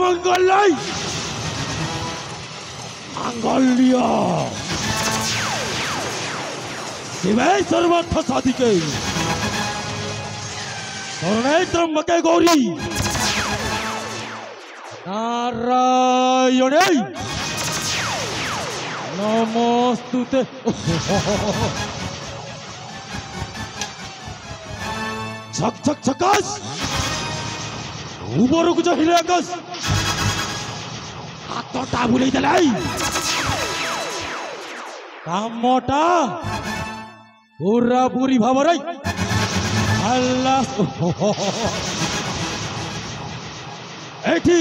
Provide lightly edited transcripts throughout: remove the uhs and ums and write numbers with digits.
मंगल मांगल्य शिवे सर्वर्थ साधिके शरणे त्र्यंबके गौरी नारायणे नमोस्तुते। छक छक छकास उपरकू चढ़िले आकाश हाथटा बुलाई देला कामटा पूरा पूरी भाव एठी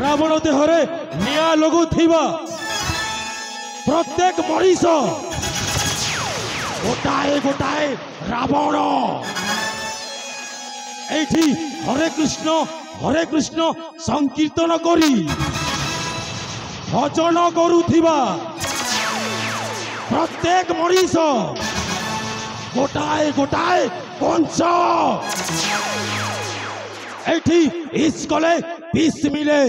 रावण देहरे निया लगु थिबा प्रत्येक मनीष गोटाए गोटाए रावण एठी हरे कृष्ण संकीर्तन करी भजन करुथिबा प्रत्येक मनीष गोटाए गोटाए कंस एठी इस कले पीस मिले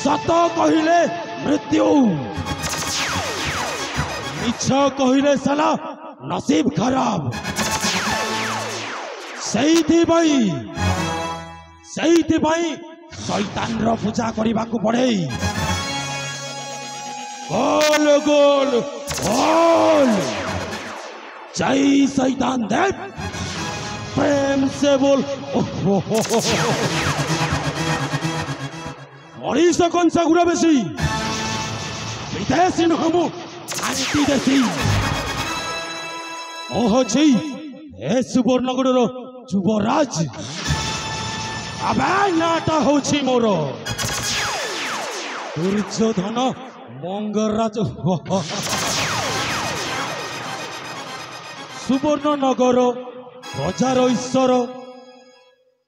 सत कहिले मृत्यु मिछ कहिले साला नसीब खराब शैतान रो पूजा करने को पड़े गोल गोल गोल जय शैतान देव प्रेम से बोल मरीष कौन सा गुड़ा बेसी विदेशी नहमु आंटी देसी ओह छी ए सुवर्णगढ़ रो युवराज अबे नाटा होछि मोर दुर्योधन मंगराज सुवर्णनगर प्रजार ईश्वर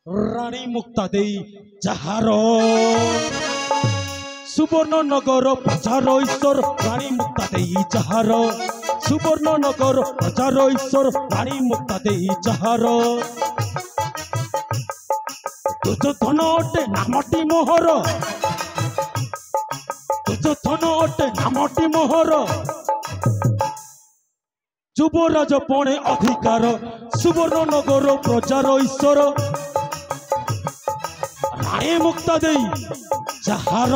रानी मुक्ता देई जहार सुवर्णनगर प्रजार ईश्वर रानी मुक्ता देई जहार सुवर्णनगर प्रजार ईश्वर रानी मुक्ता देई जहार दुर्योधन अटे नामटी मोहर दुर्योधन अटे नामटी मोहर युवराज पणे अधिकार सुवर्णनगर प्रजार ईश्वर रानी मुक्ता देई जहार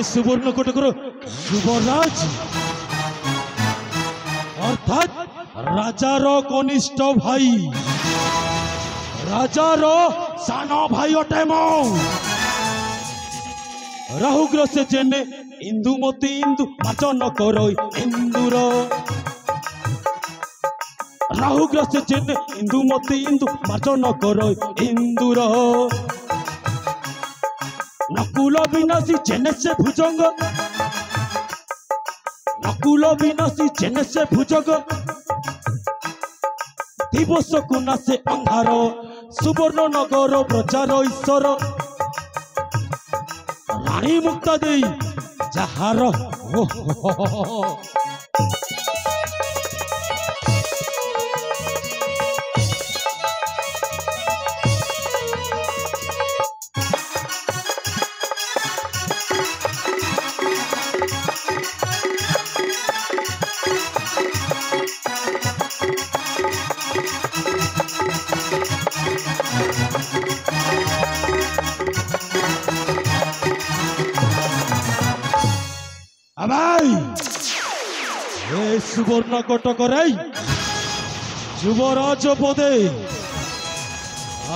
सुवर्णकोटकर युवराज अर्थात राजार कनिष्ठ भाई राजार सान भाई अटे मो राहुग्र से जेने इंदुमती इंदु वाचन करो इंदुर राहुग्र से जेने इंदुमती इंदु वाचन करो इंदुर नकुल विनाशी जेने से भुजंग नकुल विनाशी जेने से भुजंग दिवस कुना से अंधार सुवर्णनगर प्रजार ईश्वर रानी मुक्ता देई जहार सुवर्ण कटकर युवराज पदे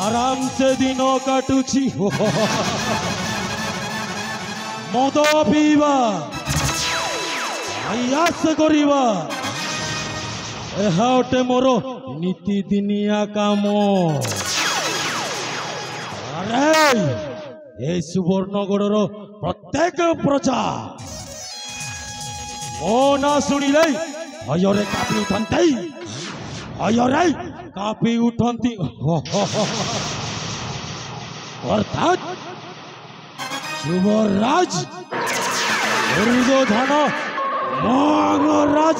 आराम से दिन काटुची मद पीवा आयास करिवा एहा अटे मोर नीतिदिनिया काम আরে এই সুবর্ণগড়র প্রত্যেক প্রজা মো না শুনিলে ভୟରେ কাঁপি উঠন্তি ভୟରେ কাঁপি উঠন্তি অর্থাৎ যুবরাজ দুর্যোধন মহারাজ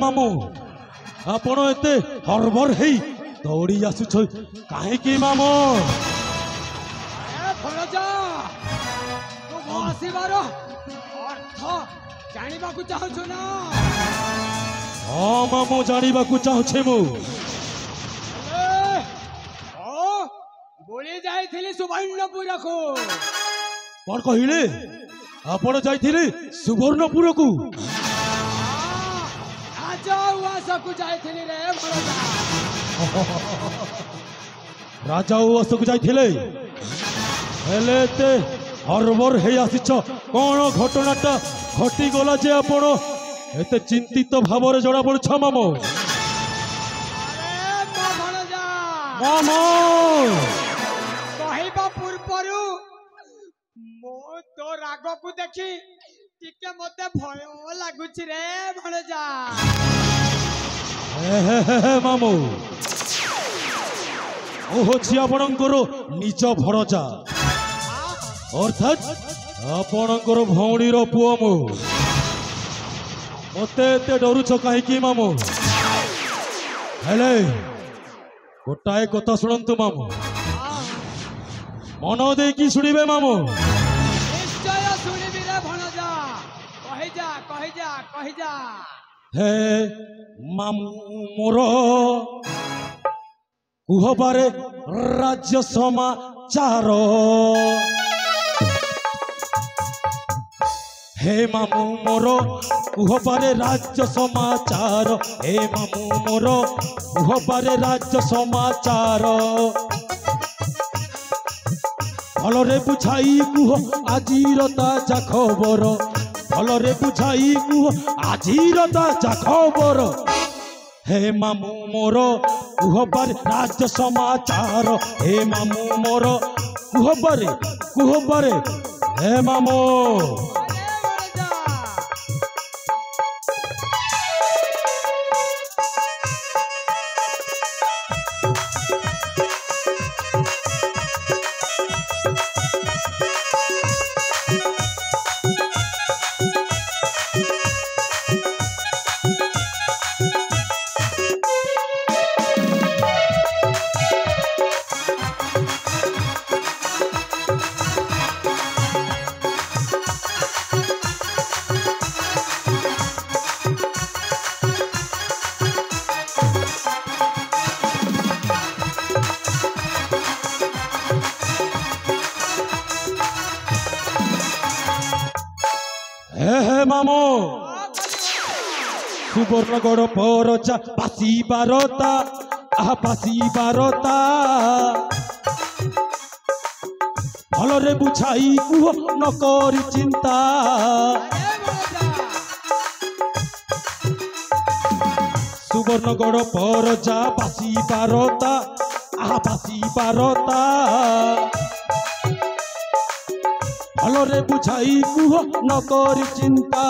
মামু ଆପଣ ଏତେ ହରବର ହେଇ ଦୌଡ଼ି ଆସୁଛ କାହିଁକି ମାମୁ? ଆସିବାର ଅର୍ଥ ଜାଣିବାକୁ ଚାହୁଁଛୁ ନା? ହଁ ମାମୁ ଜାଣିବାକୁ ଚାହୁଁଛେ ମୁଁ। ବୁଲି ଯାଇଥିଲି ସୁବର୍ଣ୍ଣପୁରକୁ। କ'ଣ କହିଲେ? ଆପଣ ଯାଇଥିଲେ ସୁବର୍ଣ୍ଣପୁରକୁ? ରାଜଉଆସକୁ ଯାଇଥିଲି ରେ ଭଣଜା। ରାଜଉଆସକୁ ଯାଇଥିଲେ? ହେଲେ ଏତେ ହରବର ହେଇ ଆସିଛ କ'ଣ ଘଟଣାଟା ଘଟିଗଲା ଯେ ଆପଣ ଏତେ ଚିନ୍ତିତ ଭାବରେ ଜଣା ପଡୁଛ ମାମୁ? ମାମୁ କହିବା ପୂର୍ବରୁ ମୁଁ ତୋ ରାଗକୁ ଦେଖି ଟିକେ ମତେ ଭୟ ଲାଗୁଛି ରେ ଭଣଜା। ମାମୁ ମୁଁ ହଉଛି ଆପଣଙ୍କର ନିଜ ଭଣଜା ଅର୍ଥାତ୍ ଆପଣଙ୍କର ଭଉଣୀର ପୁଅ ମୁଁ। ମତେ ଏତେ ଡରୁଛ କାହିଁକି ମାମୁ? ହେଲେ ଗୋଟାଏ କଥା ଶୁଣନ୍ତୁ ମାମୁ, ମନ ଦେଇକି ଶୁଣିବେ ମାମୁ। ନିଶ୍ଚୟ ଶୁଣିବି ରେ ଭଣଜା, କହିଯା କହିଯା କହିଯା। ହେ ମାମୁ ମୋର କୁହବାରେ ରାଜ୍ୟ ସମାଚାର। हे मामू मोर कुहबारे राज्य समाचार। हे मामू मोर कुहबारे राज्य समाचार। भलरे बुझाई कुह आजिर ताजा खबर। भलरे बुझाई कुह आजिर ताजा खबर। हे मामू मोर कुहबारे राज्य समाचार। हे मामू मोर कुहबारे हे मामू। मामू सुवर्णगढ़ परजा पासी बारता पासी बारता भलरे बुझाई कुह न करी चिंता। सुवर्णगढ़ परजा पासी बारता पासी बारता भलरे बुझाई कुह न करी चिंता।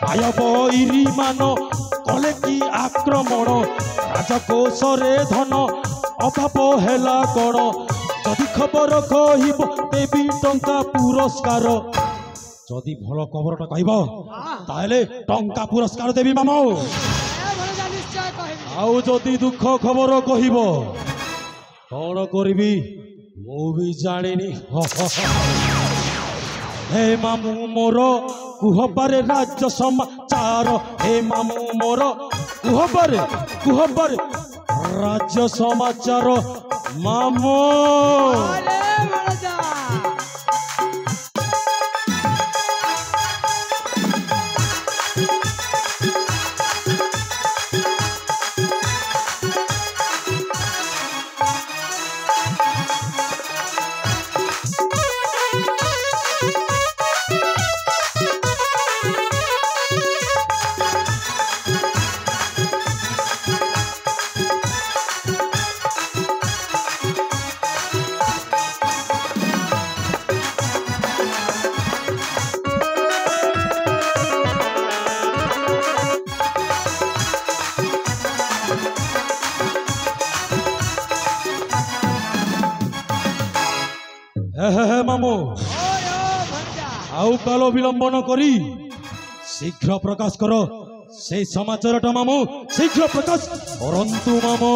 आय बैरी मान कले कि आक्रमण राजकोष रे धन अभाव हेला कण। जदि खबर कहब देवी टंका पुरस्कार। जदि भल खबरटा कहब ताहले टंका पुरस्कार देवी मामू। आउ जदि दुख खबर कहब कौन करिबी मु भी जानिनी। हे मामू मोर कुहबारे राज्य समाचार। हे मामू मोर कुहबारे राज्य समाचार मामू। ହେ ମାମୁ ଭଣଜା ଆଉ କାଲ ବିଳମ୍ବନ କରି ଶୀଘ୍ର ପ୍ରକାଶ କର ସେଇ ସମାଚାରଟା ମାମୁ ଶୀଘ୍ର ପ୍ରକାଶ କରନ୍ତୁ ମାମୁ।